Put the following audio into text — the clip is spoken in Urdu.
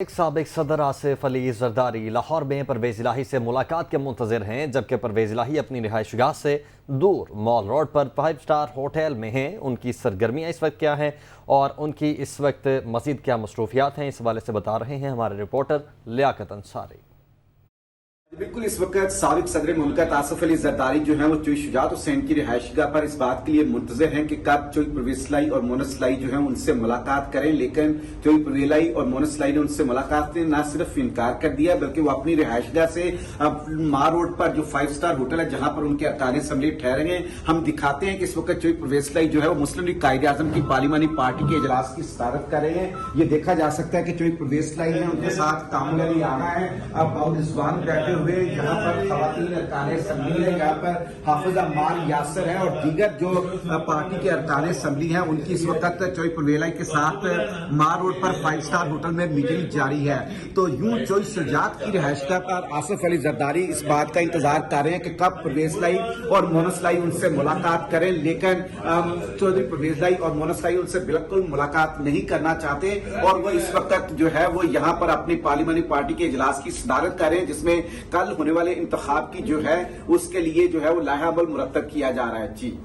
ایک سابق صدر آصف علی زرداری لاہور میں پرویز الہی سے ملاقات کے منتظر ہیں، جبکہ پرویز الہی اپنی رہائش گاہ سے دور مال روڈ پر 5 اسٹار ہوٹل میں ہیں۔ ان کی سرگرمیاں اس وقت کیا ہیں اور ان کی اس وقت مزید کیا مصروفیات ہیں، اس حوالے سے بتا رہے ہیں ہمارے رپورٹر لیاقت انصاری۔ بالکل اس وقت سابق صدر مملکت آصف علی زرداری جو ہیں وہ چوئی شجاعت حسین کی رہائش گاہ پر اس بات کے لیے منتظر ہیں کہ کب چوئی پرویز الہی اور مونس الہی جو ہیں ان سے ملاقات کریں، لیکن چوئی پرویز الہی اور مونس الہی نے ان سے ملاقات سے نہ صرف انکار کر دیا بلکہ وہ اپنی رہائش گاہ سے مار روڈ پر جو 5 اسٹار ہوٹل ہے جہاں پر ان کے ارکان اسمبلی ٹھہرے ہیں، ہم دکھاتے ہیں کہ اس وقت چوئی پرویز الہی جو ہے وہ مسلم لیگ قائد اعظم کی پارلیمانی پارٹی کے اجلاس کی صدارت کر رہے ہیں۔ یہ دیکھا جا سکتا ہے کہ چوئی پرویز الہی ہیں، ان کے ساتھ کامل علی آغا ہے، رضوان بیٹھے ہوئے، یہاں پر خواتین ارکان اسمبلی ہے، یہاں پر حافظ عمار یاسر ہے اور دیگر جو پارٹی کے ارکان اسمبلی ہیں ان کی اس وقت چوئی پرویز الہی کے ساتھ مار روڈ پر 5 اسٹار ہوٹل میں میٹنگ جاری ہے۔ تو یوں چوئی شجاعت کی رہائش گاہ پر آصف علی زرداری اس بات کا انتظار کر رہے ہیں کہ کب پرویز الہی اور مونس الہی ان سے ملاقات کریں، لیکن چودھری پرویز الہی اور مونس الہی ان سے بالکل ملاقات نہیں کرنا چاہتے اور وہ اس وقت جو ہے وہ یہاں پر اپنی پارلیمانی پارٹی کے اجلاس کی صدارت کر رہے ہیں، جس میں کل ہونے والے انتخاب کی جو ہے اس کے لیے جو ہے وہ لائحہ عمل مرتب کیا جا رہا ہے۔ جی